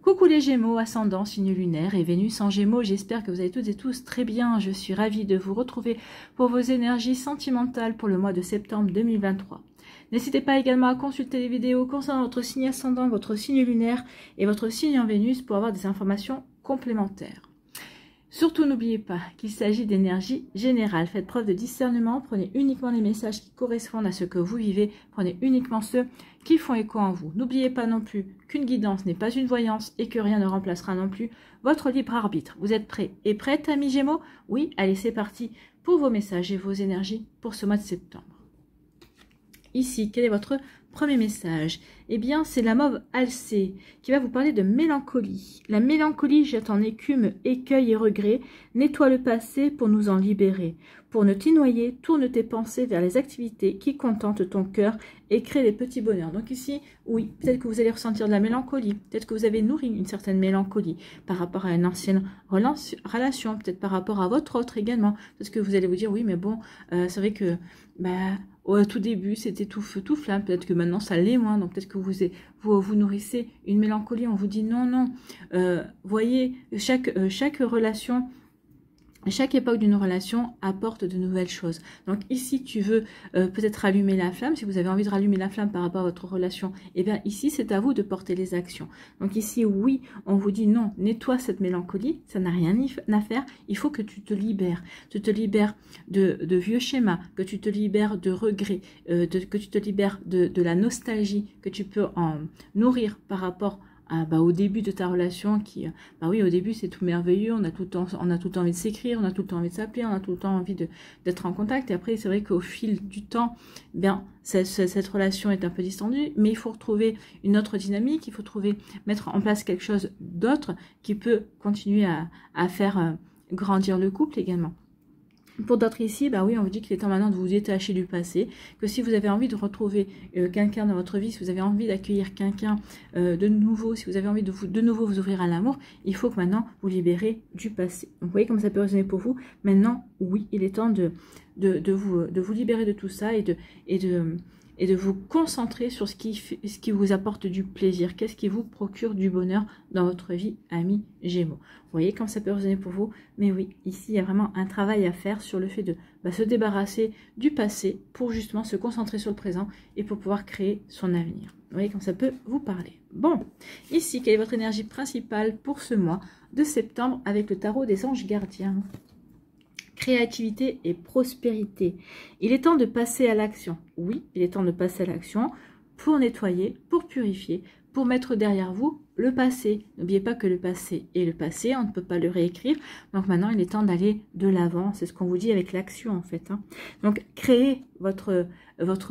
Coucou les Gémeaux, ascendant, signe lunaire et Vénus en Gémeaux, j'espère que vous allez toutes et tous très bien. Je suis ravie de vous retrouver pour vos énergies sentimentales pour le mois de septembre 2023. N'hésitez pas également à consulter les vidéos concernant votre signe ascendant, votre signe lunaire et votre signe en Vénus pour avoir des informations complémentaires. Surtout, n'oubliez pas qu'il s'agit d'énergie générale. Faites preuve de discernement, prenez uniquement les messages qui correspondent à ce que vous vivez, prenez uniquement ceux qui font écho en vous. N'oubliez pas non plus qu'une guidance n'est pas une voyance et que rien ne remplacera non plus votre libre arbitre. Vous êtes prêts et prêtes, amis Gémeaux? Oui, allez, c'est parti pour vos messages et vos énergies pour ce mois de septembre. Ici, quel est votre premier message? Eh bien, c'est la mauve Alcée qui va vous parler de mélancolie. La mélancolie jette en écume, écueil et regret. Nettoie le passé pour nous en libérer. Pour ne t'y noyer, tourne tes pensées vers les activités qui contentent ton cœur et créent des petits bonheurs. Donc ici, oui, peut-être que vous allez ressentir de la mélancolie. Peut-être que vous avez nourri une certaine mélancolie par rapport à une ancienne relation, peut-être par rapport à votre autre également. Parce que vous allez vous dire, oui, mais bon, c'est vrai que... au tout début, c'était tout feu, tout flamme. Peut-être que maintenant, ça l'est moins. Donc, peut-être que vous nourrissez une mélancolie. On vous dit non, non. Voyez, chaque relation... Chaque époque d'une relation apporte de nouvelles choses. Donc ici, tu veux peut-être rallumer la flamme. Si vous avez envie de rallumer la flamme par rapport à votre relation, eh bien ici, c'est à vous de porter les actions. Donc ici, oui, on vous dit non, nettoie cette mélancolie, ça n'a rien à faire. Il faut que tu te libères. Tu te libères de vieux schémas, que tu te libères de regrets, que tu te libères de la nostalgie que tu peux en nourrir par rapport au début de ta relation qui, oui, au début c'est tout merveilleux, on a tout le temps envie de s'écrire, on a tout le temps envie de s'appeler, on a tout le temps envie d'être en contact. Et après, c'est vrai qu'au fil du temps, cette relation est un peu distendue, mais il faut retrouver une autre dynamique, il faut mettre en place quelque chose d'autre qui peut continuer à faire grandir le couple également. Pour d'autres ici, oui, on vous dit qu'il est temps maintenant de vous détacher du passé, que si vous avez envie de retrouver quelqu'un dans votre vie, si vous avez envie d'accueillir quelqu'un de nouveau, si vous avez envie de nouveau vous ouvrir à l'amour, il faut que maintenant vous libérez du passé. Donc, vous voyez comme ça peut résonner pour vous. Maintenant, oui, il est temps de vous libérer de tout ça et de vous concentrer sur ce qui vous apporte du plaisir. Qu'est-ce qui vous procure du bonheur dans votre vie, amis Gémeaux? Vous voyez comme ça peut résonner pour vous? Mais oui, ici, il y a vraiment un travail à faire sur le fait de se débarrasser du passé pour justement se concentrer sur le présent et pour pouvoir créer son avenir. Vous voyez comme ça peut vous parler. Bon, ici, quelle est votre énergie principale pour ce mois de septembre avec le tarot des anges gardiens? Créativité et prospérité. Il est temps de passer à l'action. Oui, il est temps de passer à l'action pour nettoyer, pour purifier, pour mettre derrière vous le passé. N'oubliez pas que le passé est le passé, on ne peut pas le réécrire. Donc maintenant, il est temps d'aller de l'avant. C'est ce qu'on vous dit avec l'action en fait. Donc créez votre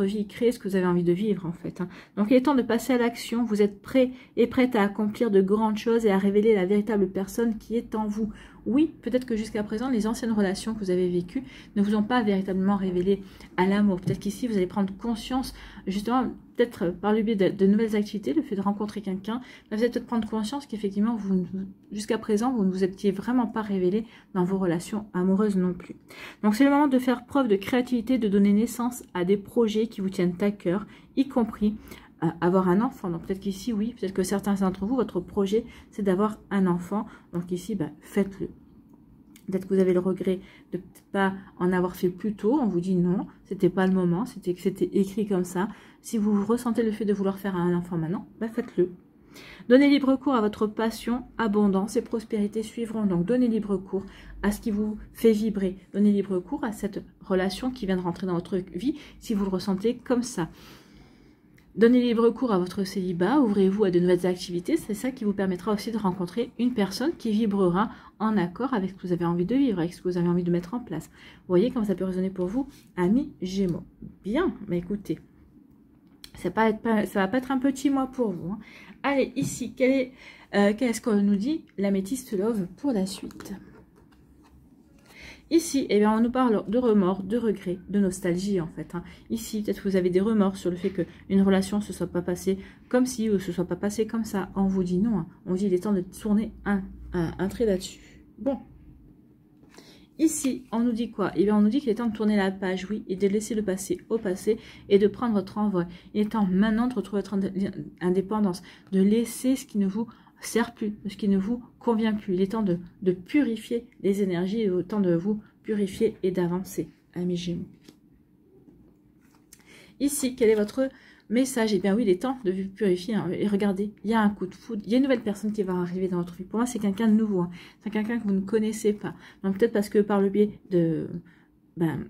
vie, créez ce que vous avez envie de vivre en fait. Donc il est temps de passer à l'action. Vous êtes prêts et prêtes à accomplir de grandes choses et à révéler la véritable personne qui est en vous. Oui, peut-être que jusqu'à présent, les anciennes relations que vous avez vécues ne vous ont pas véritablement révélé à l'amour. Peut-être qu'ici, vous allez prendre conscience, justement, peut-être par le biais de nouvelles activités, le fait de rencontrer quelqu'un, vous allez peut-être prendre conscience qu'effectivement, jusqu'à présent, vous ne vous étiez vraiment pas révélé dans vos relations amoureuses non plus. Donc, c'est le moment de faire preuve de créativité, de donner naissance à des projets qui vous tiennent à cœur, y compris avoir un enfant. Donc peut-être qu'ici, oui, peut-être que certains d'entre vous, votre projet, c'est d'avoir un enfant. Donc ici, faites-le. Peut-être que vous avez le regret de peut-être pas en avoir fait plus tôt. On vous dit non, c'était pas le moment, c'était écrit comme ça. Si vous ressentez le fait de vouloir faire un enfant maintenant, faites-le. Donnez libre cours à votre passion, abondance et prospérité suivront. Donc donnez libre cours à ce qui vous fait vibrer. Donnez libre cours à cette relation qui vient de rentrer dans votre vie si vous le ressentez comme ça. Donnez libre cours à votre célibat, ouvrez-vous à de nouvelles activités, c'est ça qui vous permettra aussi de rencontrer une personne qui vibrera en accord avec ce que vous avez envie de vivre, avec ce que vous avez envie de mettre en place. Vous voyez comment ça peut résonner pour vous, amis Gémeaux. Bien, mais écoutez, ça va pas être un petit mois pour vous. Allez, ici, qu'est-ce qu'on nous dit l'améthyste love pour la suite? Ici, on nous parle de remords, de regrets, de nostalgie en fait. Ici, peut-être que vous avez des remords sur le fait qu'une relation ne se soit pas passée comme ci ou ne se soit pas passée comme ça. On vous dit non, on dit il est temps de tourner un trait là-dessus. Bon. Ici, on nous dit quoi? On nous dit qu'il est temps de tourner la page, oui, et de laisser le passé au passé et de prendre votre envol. Il est temps maintenant de retrouver votre indépendance, de laisser ce qui ne vous sert plus, de ce qui ne vous convient plus. Il est temps de purifier les énergies, il est temps de vous purifier et d'avancer, amis Gémeaux. Ici, quel est votre message? Eh bien oui, il est temps de vous purifier. Hein. Et regardez, il y a un coup de foudre, il y a une nouvelle personne qui va arriver dans votre vie. Pour moi, c'est quelqu'un de nouveau, hein. C'est quelqu'un que vous ne connaissez pas. Donc peut-être parce que par le biais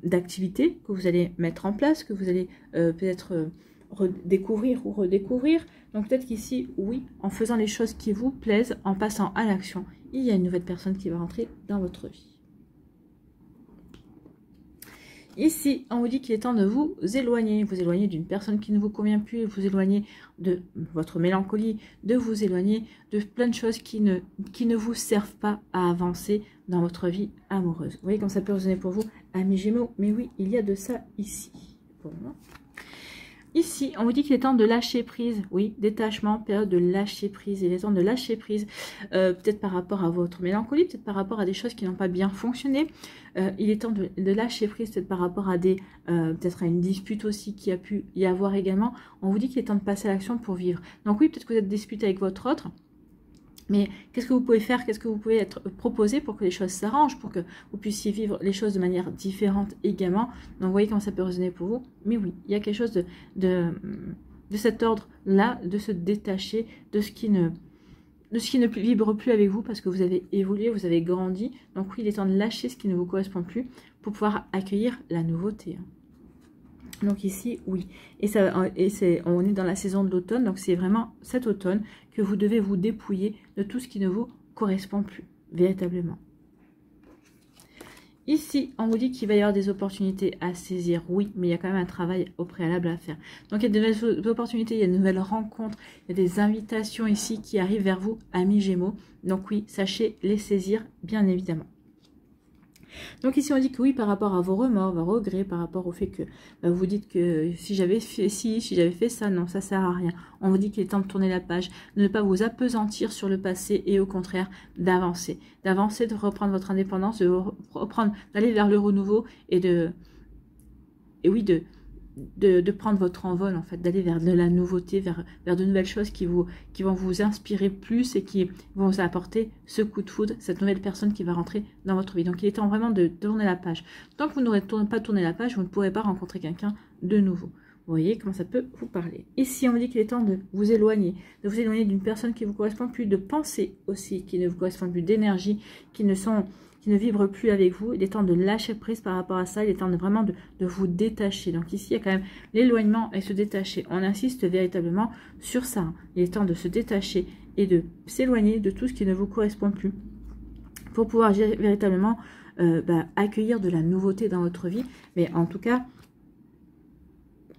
d'activités que vous allez mettre en place, que vous allez peut-être redécouvrir ou redécouvrir. Donc peut-être qu'ici, oui, en faisant les choses qui vous plaisent, en passant à l'action, il y a une nouvelle personne qui va rentrer dans votre vie. Ici, on vous dit qu'il est temps de vous éloigner d'une personne qui ne vous convient plus, vous éloigner de votre mélancolie, de vous éloigner de plein de choses qui ne vous servent pas à avancer dans votre vie amoureuse. Vous voyez comme ça peut résonner pour vous, amis Gémeaux, mais oui, il y a de ça ici. Bon. Ici, on vous dit qu'il est temps de lâcher prise. Oui, détachement, période de lâcher prise. Il est temps de lâcher prise, peut-être par rapport à votre mélancolie, peut-être par rapport à des choses qui n'ont pas bien fonctionné. Il est temps de lâcher prise, peut-être par rapport à peut-être à une dispute aussi qui a pu y avoir également. On vous dit qu'il est temps de passer à l'action pour vivre. Donc oui, peut-être que vous êtes disputé avec votre autre. Mais qu'est-ce que vous pouvez faire? Qu'est-ce que vous pouvez être proposé pour que les choses s'arrangent, pour que vous puissiez vivre les choses de manière différente également? Donc, vous voyez comment ça peut résonner pour vous. Mais oui, il y a quelque chose de cet ordre-là, de se détacher de ce qui ne vibre plus avec vous parce que vous avez évolué, vous avez grandi. Donc, oui, il est temps de lâcher ce qui ne vous correspond plus pour pouvoir accueillir la nouveauté. Donc ici, oui. On est dans la saison de l'automne, donc c'est vraiment cet automne que vous devez vous dépouiller de tout ce qui ne vous correspond plus, véritablement. Ici, on vous dit qu'il va y avoir des opportunités à saisir, oui, mais il y a quand même un travail au préalable à faire. Donc il y a de nouvelles opportunités, il y a de nouvelles rencontres, il y a des invitations ici qui arrivent vers vous, amis Gémeaux. Donc oui, sachez les saisir, bien évidemment. Donc ici on dit que oui, par rapport à vos remords, vos regrets, par rapport au fait que vous dites que si j'avais fait ci, si j'avais fait ça, non, ça sert à rien. On vous dit qu'il est temps de tourner la page, de ne pas vous appesantir sur le passé et au contraire d'avancer, de reprendre votre indépendance, d'aller vers le renouveau et de prendre votre envol, en fait, d'aller vers de la nouveauté, vers de nouvelles choses qui vont vous inspirer plus et qui vont vous apporter ce coup de foudre, cette nouvelle personne qui va rentrer dans votre vie. Donc il est temps vraiment de tourner la page. Tant que vous n'aurez pas tourné la page, vous ne pourrez pas rencontrer quelqu'un de nouveau. Vous voyez comment ça peut vous parler. Ici, on me dit qu'il est temps de vous éloigner d'une personne qui ne vous correspond plus, de pensées aussi qui ne vous correspondent plus, d'énergie qui ne vibre plus avec vous. Il est temps de lâcher prise par rapport à ça. Il est temps vraiment de vous détacher. Donc ici, il y a quand même l'éloignement et se détacher. On insiste véritablement sur ça. Il est temps de se détacher et de s'éloigner de tout ce qui ne vous correspond plus pour pouvoir véritablement accueillir de la nouveauté dans votre vie. Mais en tout cas,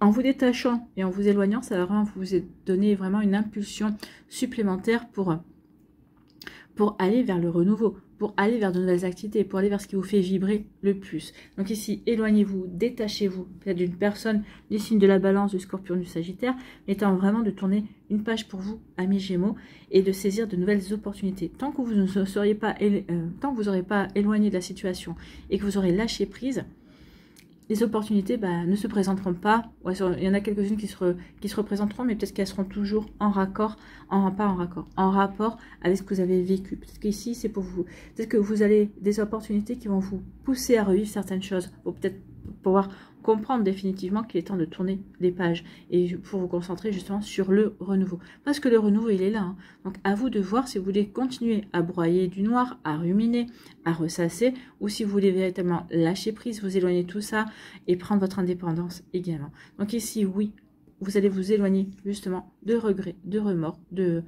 en vous détachant et en vous éloignant, ça va vraiment vous donner vraiment une impulsion supplémentaire pour aller vers le renouveau, pour aller vers de nouvelles activités, pour aller vers ce qui vous fait vibrer le plus. Donc ici, éloignez-vous, détachez-vous peut-être d'une personne du signe de la Balance, du Scorpion, du Sagittaire, étant vraiment de tourner une page pour vous, amis Gémeaux, et de saisir de nouvelles opportunités. Tant que vous n'aurez pas éloigné de la situation et que vous aurez lâché prise, les opportunités ne se présenteront pas. Ouais, il y en a quelques-unes qui se représenteront, mais peut-être qu'elles seront toujours en rapport avec ce que vous avez vécu. Peut-être qu'ici, c'est pour vous. Peut-être que vous avez des opportunités qui vont vous pousser à revivre certaines choses, pour peut-être pouvoir comprendre définitivement qu'il est temps de tourner les pages et pour vous concentrer justement sur le renouveau. Parce que le renouveau, il est là. Hein. Donc, à vous de voir si vous voulez continuer à broyer du noir, à ruminer, à ressasser, ou si vous voulez véritablement lâcher prise, vous éloigner de tout ça et prendre votre indépendance également. Donc ici, oui, vous allez vous éloigner justement de regrets, de remords, de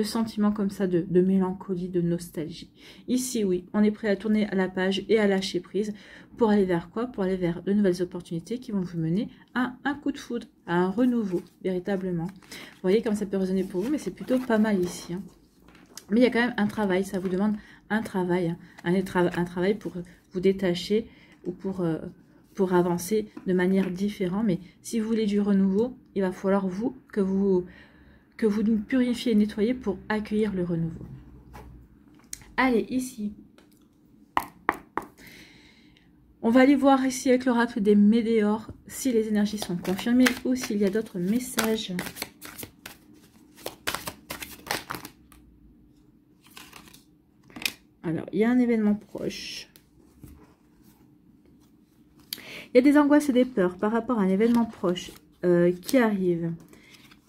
sentiments comme ça, de mélancolie, de nostalgie. Ici, oui, on est prêt à tourner à la page et à lâcher prise pour aller vers quoi? Pour aller vers de nouvelles opportunités qui vont vous mener à un coup de foudre, à un renouveau, véritablement. Vous voyez comme ça peut résonner pour vous, mais c'est plutôt pas mal ici. Hein. Mais il y a quand même un travail, ça vous demande un travail, hein, un travail pour vous détacher ou pour avancer de manière différente. Mais si vous voulez du renouveau, il va falloir que vous purifiez et nettoyez pour accueillir le renouveau. Allez, ici, on va aller voir ici avec l'oracle des météores si les énergies sont confirmées ou s'il y a d'autres messages. Alors, il y a un événement proche. Il y a des angoisses et des peurs par rapport à un événement proche qui arrive.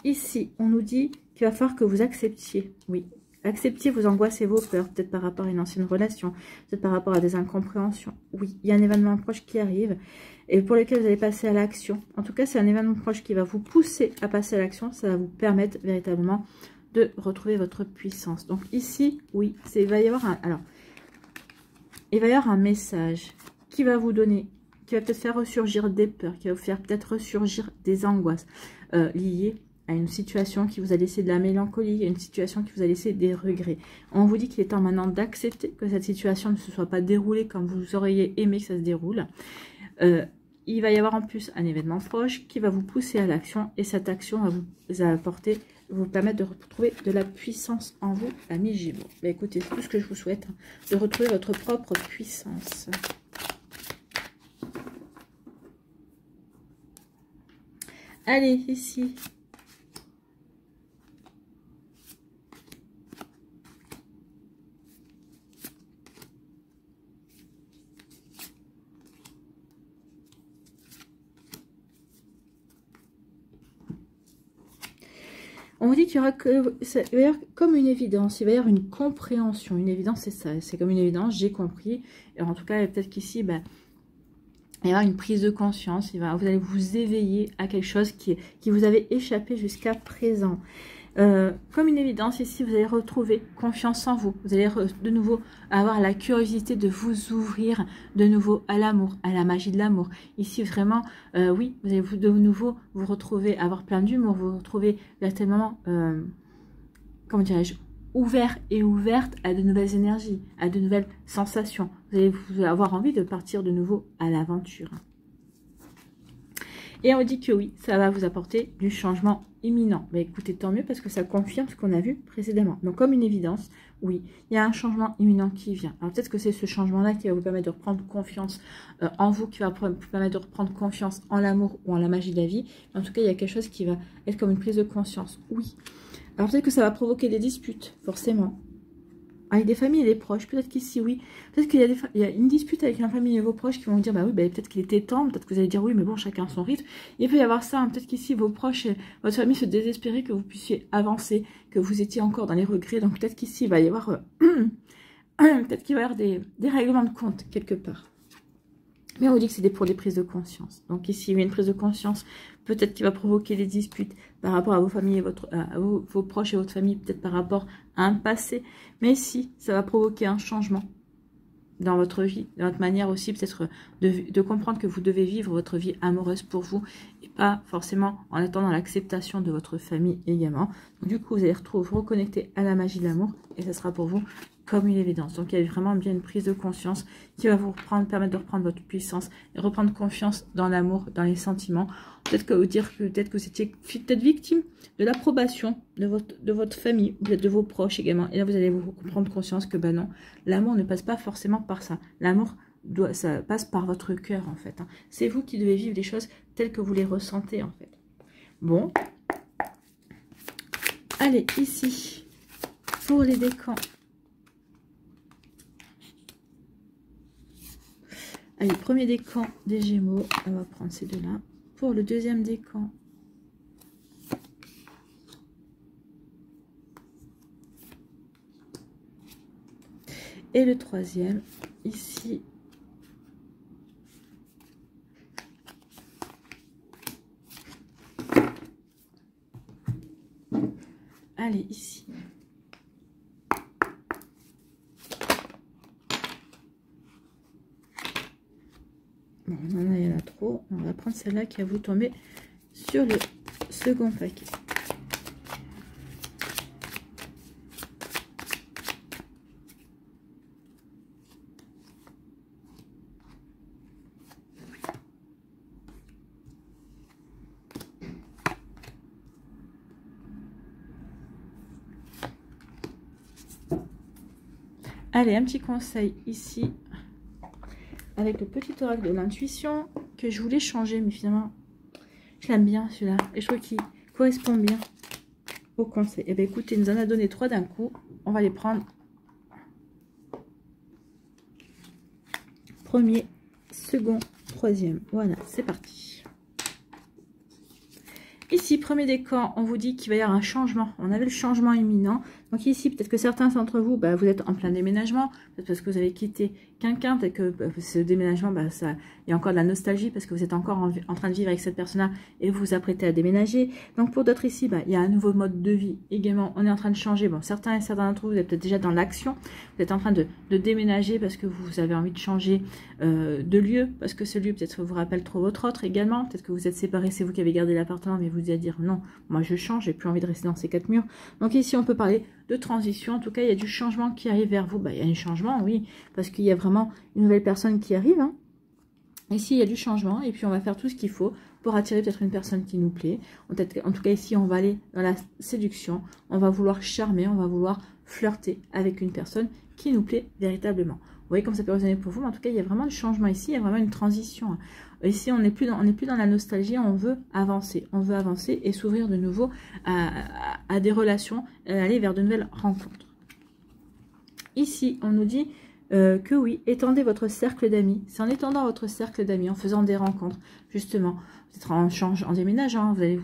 Ici, on nous dit qu'il va falloir que vous acceptiez. Oui, acceptiez vos angoisses et vos peurs. Peut-être par rapport à une ancienne relation. Peut-être par rapport à des incompréhensions. Oui, il y a un événement proche qui arrive et pour lequel vous allez passer à l'action. En tout cas, c'est un événement proche qui va vous pousser à passer à l'action. Ça va vous permettre véritablement de retrouver votre puissance. Donc ici, oui, il va y avoir un message qui va vous donner, qui va peut-être faire ressurgir des peurs, qui va vous faire peut-être ressurgir des angoisses liées à une situation qui vous a laissé de la mélancolie, à une situation qui vous a laissé des regrets. On vous dit qu'il est temps maintenant d'accepter que cette situation ne se soit pas déroulée comme vous auriez aimé que ça se déroule. Il va y avoir en plus un événement proche qui va vous pousser à l'action et cette action va vous apporter, vous permettre de retrouver de la puissance en vous, amis Gémeaux. Bah, écoutez, c'est tout ce que je vous souhaite, hein, de retrouver votre propre puissance. Allez, ici. On vous dit qu'il y aura il va y avoir comme une évidence, il va y avoir une compréhension. Une évidence, c'est ça, c'est comme une évidence, j'ai compris. Et en tout cas, peut-être qu'ici, il va y avoir une prise de conscience. Vous allez vous éveiller à quelque chose qui vous avait échappé jusqu'à présent. Comme une évidence, ici, vous allez retrouver confiance en vous. Vous allez de nouveau avoir la curiosité de vous ouvrir de nouveau à l'amour, à la magie de l'amour. Ici, vraiment, oui, vous allez de nouveau vous retrouver, avoir plein d'humour, vous retrouver véritablement, comment dirais-je, ouvert et ouverte à de nouvelles énergies, à de nouvelles sensations. Vous allez avoir envie de partir de nouveau à l'aventure. Et on dit que oui, ça va vous apporter du changement imminent. Mais écoutez, tant mieux parce que ça confirme ce qu'on a vu précédemment. Donc comme une évidence, oui, il y a un changement imminent qui vient. Alors peut-être que c'est ce changement-là qui va vous permettre de reprendre confiance en vous, qui va vous permettre de reprendre confiance en l'amour ou en la magie de la vie. Mais en tout cas, il y a quelque chose qui va être comme une prise de conscience. Oui. Alors peut-être que ça va provoquer des disputes, forcément. Avec des familles et des proches, peut-être qu'ici, oui. Peut-être qu'il y a une dispute avec la famille et vos proches qui vont vous dire, bah oui, bah, peut-être qu'il était temps, peut-être que vous allez dire, oui, mais bon, chacun son rythme. Il peut y avoir ça, hein, peut-être qu'ici, vos proches et votre famille se désespéraient que vous puissiez avancer, que vous étiez encore dans les regrets. Donc peut-être qu'ici, il va y avoir, peut-être qu'il va y avoir des règlements de compte, quelque part. Mais on vous dit que c'est pour des prises de conscience. Donc ici, il y a une prise de conscience, peut-être qui va provoquer des disputes par rapport à vos familles et vos proches et votre famille, peut-être par rapport à un passé. Mais ici, ça va provoquer un changement dans votre vie, dans votre manière aussi peut-être de comprendre que vous devez vivre votre vie amoureuse pour vous et pas forcément en attendant l'acceptation de votre famille également. Donc, du coup, vous allez vous reconnecter à la magie de l'amour et ça sera pour vous comme une évidence. Donc il y a vraiment bien une prise de conscience qui va vous permettre de reprendre votre puissance et reprendre confiance dans l'amour, dans les sentiments. Peut-être que vous étiez peut-être victime de l'approbation de votre famille, peut-être de vos proches également. Et là vous allez vous prendre conscience que non, l'amour ne passe pas forcément par ça. L'amour ça passe par votre cœur en fait. Hein. C'est vous qui devez vivre les choses telles que vous les ressentez en fait. Bon. Allez, ici, pour les décans. Allez, premier décan des Gémeaux, on va prendre ces deux-là. Pour le deuxième décan, et le troisième, ici. Allez, ici. Bon, il y en a trop. On va prendre celle-là qui va vous tomber sur le second paquet. Allez, un petit conseil ici. Avec le petit oracle de l'intuition que je voulais changer, mais finalement je l'aime bien celui-là et je trouve qu'il correspond bien au conseil. Et bien écoutez, il nous en a donné 3 d'un coup, on va les prendre premier, second, troisième. Voilà, c'est parti. Ici, premier décan, on vous dit qu'il va y avoir un changement. On avait le changement imminent. Donc ici, peut-être que certains d'entre vous, vous êtes en plein déménagement. Peut-être parce que vous avez quitté quelqu'un. Peut-être que ce déménagement, il y a encore de la nostalgie parce que vous êtes encore en train de vivre avec cette personne-là et vous vous apprêtez à déménager. Donc pour d'autres ici, il y a un nouveau mode de vie. Également, on est en train de changer. Bon, certains d'entre vous, vous êtes peut-être déjà dans l'action. Vous êtes en train de déménager parce que vous avez envie de changer de lieu. Parce que ce lieu, peut-être, vous rappelle trop votre autre également. Peut-être que vous êtes séparés, c'est vous qui avez gardé l'appartement, mais vous allez dire non, moi je change, j'ai plus envie de rester dans ces quatre murs. Donc ici, on peut parler de transition. En tout cas, il y a du changement qui arrive vers vous. Il y a un changement, oui, parce qu'il y a vraiment une nouvelle personne qui arrive. Ici, il y a du changement et puis on va faire tout ce qu'il faut pour attirer peut-être une personne qui nous plaît. En tout cas, ici, on va aller dans la séduction. On va vouloir charmer, on va vouloir flirter avec une personne qui nous plaît véritablement. Vous voyez comme ça peut résonner pour vous, mais en tout cas, il y a vraiment du changement ici, il y a vraiment une transition. Ici, on n'est plus dans la nostalgie, on veut avancer. On veut avancer et s'ouvrir de nouveau à des relations, aller vers de nouvelles rencontres. Ici, on nous dit que oui, étendez votre cercle d'amis. C'est en étendant votre cercle d'amis, en faisant des rencontres, justement. Peut-être en déménageant, vous allez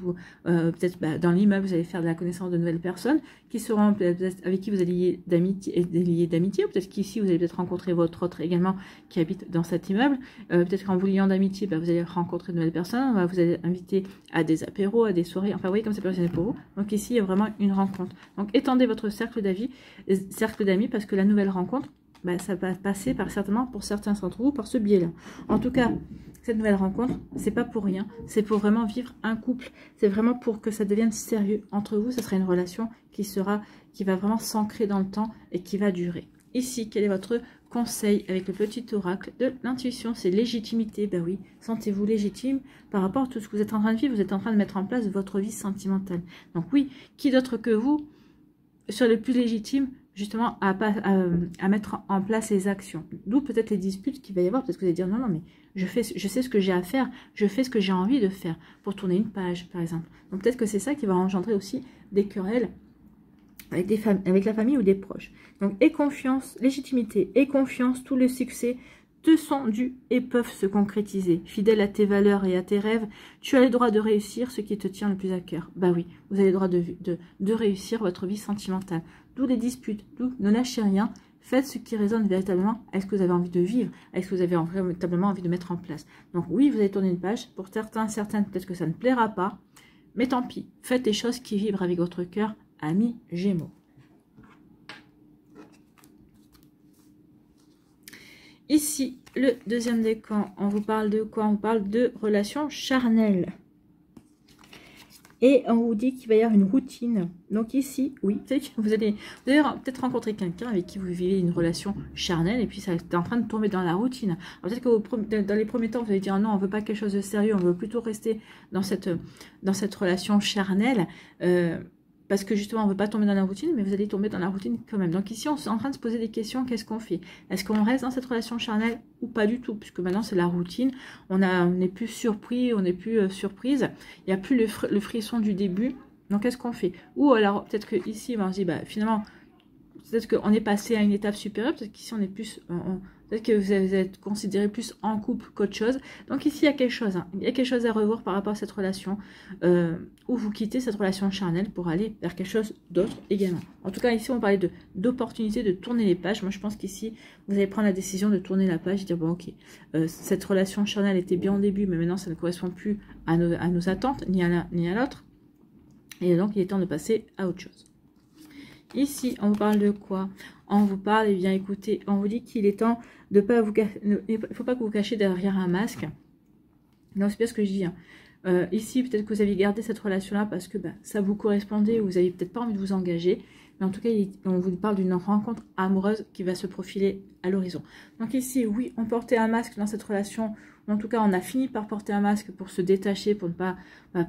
peut-être dans l'immeuble, vous allez faire de la connaissance de nouvelles personnes qui seront peut-être avec qui vous allez lier d'amitié, ou peut-être qu'ici vous allez peut-être rencontrer votre autre également qui habite dans cet immeuble. Peut-être qu'en vous liant d'amitié, vous allez rencontrer de nouvelles personnes, vous allez inviter à des apéros, à des soirées, enfin vous voyez comme ça peut fonctionner pour vous. Donc ici il y a vraiment une rencontre. Donc étendez votre cercle d'amis parce que la nouvelle rencontre, ça va passer certainement pour certains d'entre vous par ce biais-là. En tout cas, cette nouvelle rencontre, c'est pas pour rien, c'est pour vraiment vivre un couple, c'est vraiment pour que ça devienne sérieux entre vous. Ça sera une relation qui va vraiment s'ancrer dans le temps et qui va durer. Ici, quel est votre conseil avec le petit oracle de l'intuition? C'est légitimité. Oui, sentez-vous légitime par rapport à tout ce que vous êtes en train de vivre. Vous êtes en train de mettre en place votre vie sentimentale. Donc oui, qui d'autre que vous serait le plus légitime justement à mettre en place les actions? D'où peut-être les disputes qu'il va y avoir, parce que vous allez dire non, mais je sais ce que j'ai à faire, je fais ce que j'ai envie de faire pour tourner une page, par exemple. Donc peut-être que c'est ça qui va engendrer aussi des querelles avec la famille ou des proches. Donc et confiance, légitimité et confiance, tous les succès te sont dus et peuvent se concrétiser. Fidèle à tes valeurs et à tes rêves, tu as le droit de réussir ce qui te tient le plus à cœur. Oui, vous avez le droit de réussir votre vie sentimentale. D'où les disputes, d'où ne lâchez rien. Faites ce qui résonne véritablement avec ce que vous avez envie de vivre, avec ce que vous avez véritablement envie de mettre en place. Donc oui, vous allez tourner une page. Pour certaines, peut-être que ça ne plaira pas. Mais tant pis, faites les choses qui vibrent avec votre cœur, amis Gémeaux. Ici, le deuxième décan, on vous parle de quoi? On parle de relations charnelles. Et on vous dit qu'il va y avoir une routine. Donc ici, oui, vous allez peut-être rencontrer quelqu'un avec qui vous vivez une relation charnelle et puis ça est en train de tomber dans la routine. Peut-être que dans les premiers temps, vous allez dire non, on ne veut pas quelque chose de sérieux, on veut plutôt rester dans cette relation charnelle. Parce que justement, on ne veut pas tomber dans la routine, mais vous allez tomber dans la routine quand même. Donc ici, on est en train de se poser des questions. Qu'est-ce qu'on fait? Est-ce qu'on reste dans cette relation charnelle ou pas du tout? Puisque maintenant, c'est la routine. On n'est plus surpris, on n'est plus surprise. Il n'y a plus le frisson du début. Donc, qu'est-ce qu'on fait? Ou alors, peut-être qu'ici, on se dit, finalement, peut-être qu'on est passé à une étape supérieure. Peut-être qu'ici, on est plus... Peut-être que vous êtes considéré plus en couple qu'autre chose. Donc ici, il y a quelque chose. Il y a quelque chose à revoir par rapport à cette relation. Où vous quittez cette relation charnelle pour aller vers quelque chose d'autre également. En tout cas, ici, on parlait d'opportunité de tourner les pages. Moi, je pense qu'ici, vous allez prendre la décision de tourner la page et dire, bon, ok, cette relation charnelle était bien au début, mais maintenant, ça ne correspond plus à nos attentes, ni à l'un ni à l'autre. Et donc, il est temps de passer à autre chose. Ici, on vous parle de quoi? On vous parle, bien écoutez, on vous dit qu'il est temps de pas vous cacher, il ne faut pas que vous cachiez derrière un masque. Non, c'est bien ce que je dis. Ici, peut-être que vous aviez gardé cette relation-là parce que ça vous correspondait ou vous n'avez peut-être pas envie de vous engager. Mais en tout cas, on vous parle d'une rencontre amoureuse qui va se profiler à l'horizon. Donc ici, oui, on portait un masque dans cette relation. En tout cas, on a fini par porter un masque pour se détacher, pour ne pas...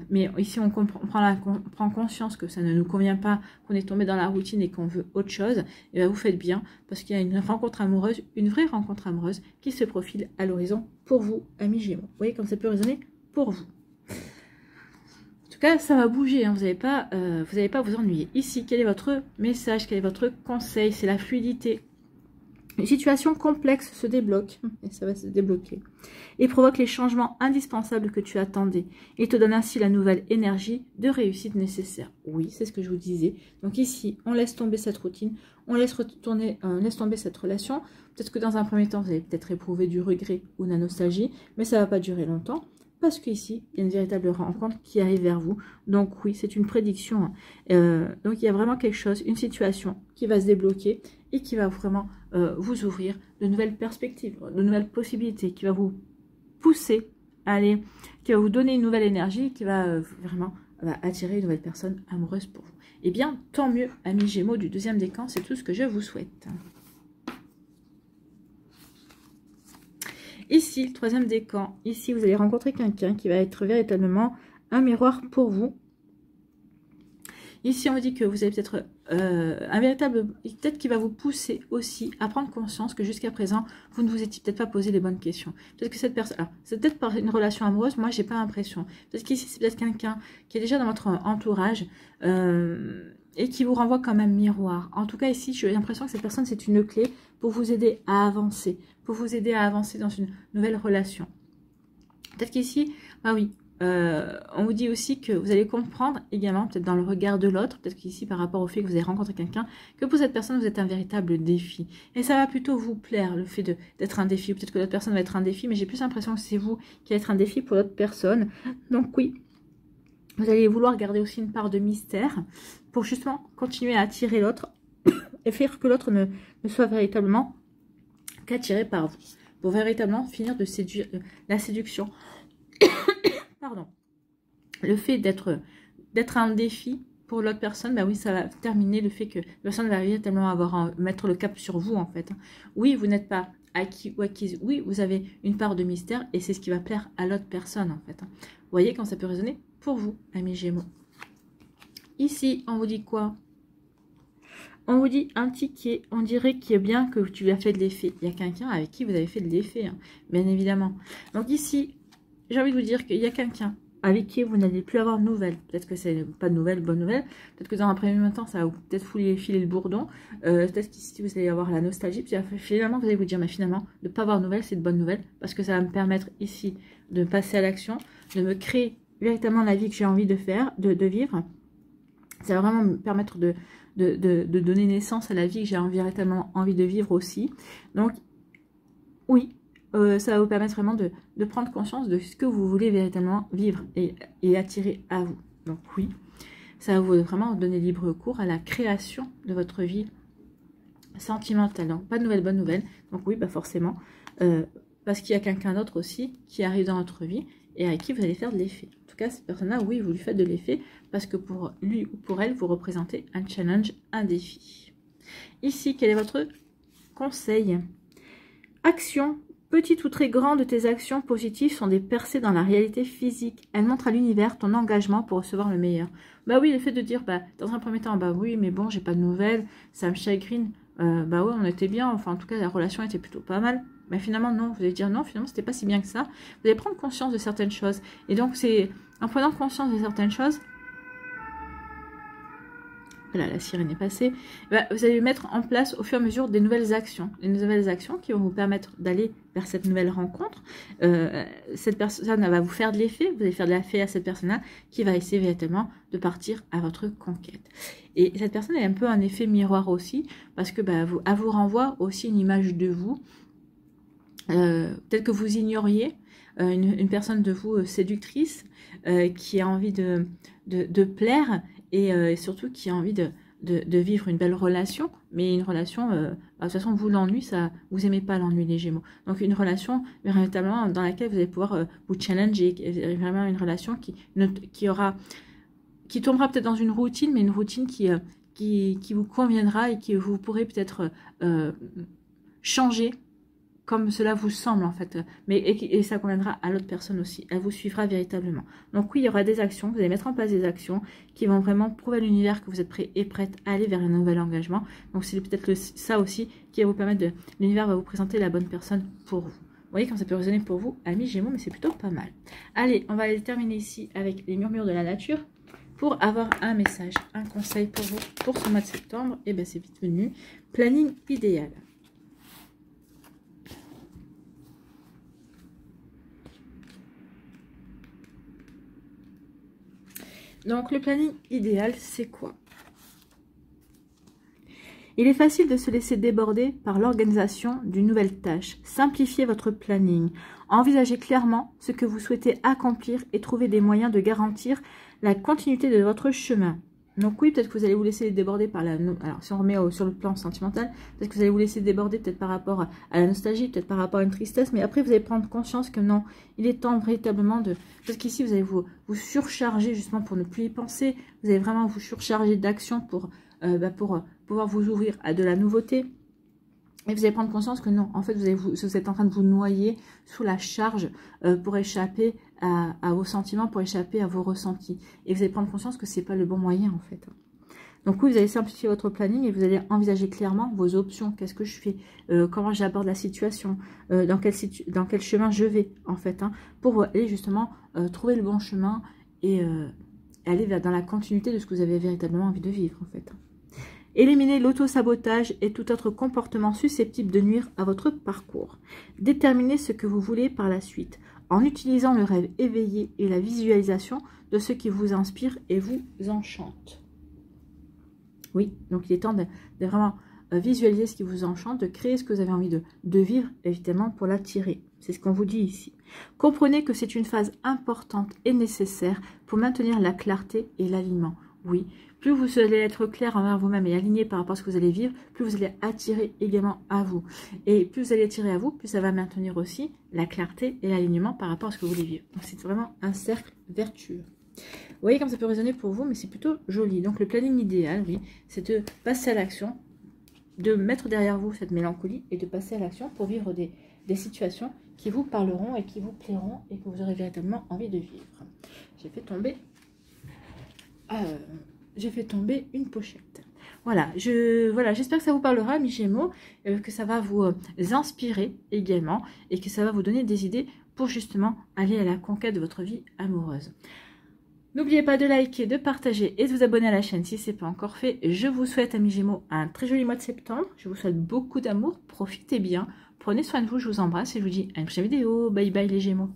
mais ici, on prend conscience que ça ne nous convient pas, qu'on est tombé dans la routine et qu'on veut autre chose. Et vous faites bien, parce qu'il y a une rencontre amoureuse, une vraie rencontre amoureuse, qui se profile à l'horizon pour vous, amis Gémeaux. Vous voyez comme ça peut résonner pour vous. En tout cas, ça va bouger, hein. Vous n'allez pas vous ennuyer. Ici, quel est votre message? Quel est votre conseil? C'est la fluidité. Une situation complexe se débloque, et ça va se débloquer, et provoque les changements indispensables que tu attendais, et te donne ainsi la nouvelle énergie de réussite nécessaire. Oui, c'est ce que je vous disais. Donc ici, on laisse tomber cette routine, on laisse tomber cette relation. Peut-être que dans un premier temps, vous allez peut-être éprouver du regret ou de la nostalgie, mais ça ne va pas durer longtemps, parce qu'ici, il y a une véritable rencontre qui arrive vers vous. Donc oui, c'est une prédiction. Donc il y a vraiment quelque chose, une situation qui va se débloquer et qui va vraiment vous ouvrir de nouvelles perspectives, de nouvelles possibilités, qui va vous pousser à aller, qui va vous donner une nouvelle énergie, qui va vraiment attirer une nouvelle personne amoureuse pour vous. Eh bien, tant mieux, amis Gémeaux du deuxième décan, c'est tout ce que je vous souhaite. Ici, le troisième décan, ici, vous allez rencontrer quelqu'un qui va être véritablement un miroir pour vous. Ici, on vous dit que vous avez peut-être un véritable... Peut-être qui va vous pousser aussi à prendre conscience que jusqu'à présent, vous ne vous étiez peut-être pas posé les bonnes questions. Peut-être que cette personne... Alors, c'est peut-être par une relation amoureuse, moi, j'ai pas l'impression. Peut-être qu'ici, c'est peut-être quelqu'un qui est déjà dans votre entourage et qui vous renvoie comme un miroir. En tout cas, ici, j'ai l'impression que cette personne, c'est une clé pour vous aider à avancer. Pour vous aider à avancer dans une nouvelle relation. Peut-être qu'ici, ah oui, on vous dit aussi que vous allez comprendre également, peut-être dans le regard de l'autre, peut-être qu'ici par rapport au fait que vous avez rencontré quelqu'un, que pour cette personne vous êtes un véritable défi. Et ça va plutôt vous plaire, le fait d'être un défi. Peut-être que l'autre personne va être un défi, mais j'ai plus l'impression que c'est vous qui allez être un défi pour l'autre personne. Donc oui, vous allez vouloir garder aussi une part de mystère pour justement continuer à attirer l'autre et faire que l'autre ne soit véritablement qu'attiré par vous. Pour véritablement finir de séduire la séduction. Pardon. Le fait d'être un défi pour l'autre personne, bah oui, ça va terminer le fait que la personne va véritablement mettre le cap sur vous, en fait. Oui, vous n'êtes pas acquis ou acquise. Oui, vous avez une part de mystère et c'est ce qui va plaire à l'autre personne, en fait. Vous voyez quand ça peut résonner pour vous, amis Gémeaux. Ici, on vous dit quoi? On vous dit un ticket, on dirait qu'il est bien que tu lui as fait de l'effet. Il y a quelqu'un avec qui vous avez fait de l'effet, hein, bien évidemment. Donc ici, j'ai envie de vous dire qu'il y a quelqu'un avec qui vous n'allez plus avoir de nouvelles. Peut-être que c'est pas de nouvelles, bonne nouvelle. Peut-être que dans un premier temps, ça va peut-être filer le bourdon. Peut-être qu'ici, vous allez avoir la nostalgie. Puis finalement, vous allez vous dire, mais finalement, de ne pas avoir de nouvelles, c'est de bonnes nouvelles. Parce que ça va me permettre ici de passer à l'action, de me créer véritablement la vie que j'ai envie de faire, de vivre. Ça va vraiment me permettre de donner naissance à la vie que j'ai véritablement envie de vivre aussi. Donc, oui, ça va vous permettre vraiment de prendre conscience de ce que vous voulez véritablement vivre et attirer à vous. Donc, oui, ça va vous vraiment donner libre cours à la création de votre vie sentimentale. Donc, pas de nouvelles, bonnes nouvelles. Donc, oui, bah forcément, parce qu'il y a quelqu'un d'autre aussi qui arrive dans votre vie et avec qui vous allez faire de l'effet. En tout cas, cette personne-là, oui, vous lui faites de l'effet parce que pour lui ou pour elle, vous représentez un challenge, un défi. Ici, quel est votre conseil? Action. Petites ou très grandes, tes actions positives sont des percées dans la réalité physique. Elles montrent à l'univers ton engagement pour recevoir le meilleur. Bah oui, le fait de dire, bah, dans un premier temps, bah oui, mais bon, j'ai pas de nouvelles, ça me chagrine. Bah ouais, on était bien, enfin en tout cas, la relation était plutôt pas mal. Mais finalement, non, vous allez dire non, finalement, c'était pas si bien que ça. Vous allez prendre conscience de certaines choses. Et donc, c'est en prenant conscience de certaines choses, voilà, la sirène est passée, bah, vous allez mettre en place au fur et à mesure des nouvelles actions. Des nouvelles actions qui vont vous permettre d'aller vers cette nouvelle rencontre. Cette personne va vous faire de l'effet, vous allez faire de l'effet à cette personne-là qui va essayer véritablement de partir à votre conquête. Et cette personne est un peu un effet miroir aussi, parce que bah, elle vous renvoie aussi une image de vous. Peut-être que vous ignoriez une personne de vous séductrice qui a envie de plaire et surtout qui a envie de vivre une belle relation, mais une relation, de toute façon, vous, l'ennui, ça, vous aimez pas l'ennui, les Gémeaux. Donc, une relation, véritablement, dans laquelle vous allez pouvoir vous challenger, vraiment une relation qui tombera peut-être dans une routine, mais une routine qui vous conviendra et que vous pourrez peut-être changer comme cela vous semble en fait, et ça conviendra à l'autre personne aussi, elle vous suivra véritablement. Donc oui, il y aura des actions, vous allez mettre en place des actions qui vont vraiment prouver à l'univers que vous êtes prêt et prête à aller vers un nouvel engagement. Donc c'est peut-être ça aussi qui va vous permettre l'univers va vous présenter la bonne personne pour vous. Vous voyez quand ça peut résonner pour vous, amis Gémeaux, mais c'est plutôt pas mal. Allez, on va aller terminer ici avec les murmures de la nature pour avoir un message, un conseil pour vous pour ce mois de septembre. Et bien c'est vite venu, planning idéal. Donc, le planning idéal, c'est quoi? Il est facile de se laisser déborder par l'organisation d'une nouvelle tâche. Simplifiez votre planning. Envisagez clairement ce que vous souhaitez accomplir et trouvez des moyens de garantir la continuité de votre chemin. Donc oui, peut-être que vous allez vous laisser déborder par la... Alors, si on remet sur le plan sentimental, peut-être que vous allez vous laisser déborder peut-être par rapport à la nostalgie, peut-être par rapport à une tristesse, mais après, vous allez prendre conscience que non, il est temps véritablement de... Parce qu'ici, vous allez vous surcharger justement pour ne plus y penser. Vous allez vraiment vous surcharger d'actions pour pouvoir vous ouvrir à de la nouveauté. Et vous allez prendre conscience que non, en fait, vous êtes en train de vous noyer sous la charge pour échapper à vos sentiments, pour échapper à vos ressentis. Et vous allez prendre conscience que c'est pas le bon moyen, en fait. Donc oui, vous allez simplifier votre planning et vous allez envisager clairement vos options. Qu'est-ce que je fais? Comment j'aborde la situation? Dans quel chemin je vais, en fait, hein, pour aller justement trouver le bon chemin et aller dans la continuité de ce que vous avez véritablement envie de vivre, en fait. Éliminez l'auto-sabotage et tout autre comportement susceptible de nuire à votre parcours. Déterminez ce que vous voulez par la suite, en utilisant le rêve éveillé et la visualisation de ce qui vous inspire et vous enchante. Oui, donc il est temps de vraiment visualiser ce qui vous enchante, de créer ce que vous avez envie de vivre, évidemment, pour l'attirer. C'est ce qu'on vous dit ici. Comprenez que c'est une phase importante et nécessaire pour maintenir la clarté et l'alignement. Oui, plus vous allez être clair envers vous-même et aligné par rapport à ce que vous allez vivre, plus vous allez attirer également à vous. Et plus vous allez attirer à vous, plus ça va maintenir aussi la clarté et l'alignement par rapport à ce que vous voulez vivre. Donc c'est vraiment un cercle vertueux. Vous voyez comme ça peut résonner pour vous, mais c'est plutôt joli. Donc le planning idéal, oui, c'est de passer à l'action, de mettre derrière vous cette mélancolie et de passer à l'action pour vivre des situations qui vous parleront et qui vous plairont et que vous aurez véritablement envie de vivre. J'ai fait tomber une pochette. Voilà, j'espère que ça vous parlera, mes Gémeaux, que ça va vous inspirer également et que ça va vous donner des idées pour justement aller à la conquête de votre vie amoureuse. N'oubliez pas de liker, de partager et de vous abonner à la chaîne si ce n'est pas encore fait. Je vous souhaite, amis Gémeaux, un très joli mois de septembre. Je vous souhaite beaucoup d'amour, profitez bien, prenez soin de vous, je vous embrasse et je vous dis à une prochaine vidéo. Bye bye les Gémeaux.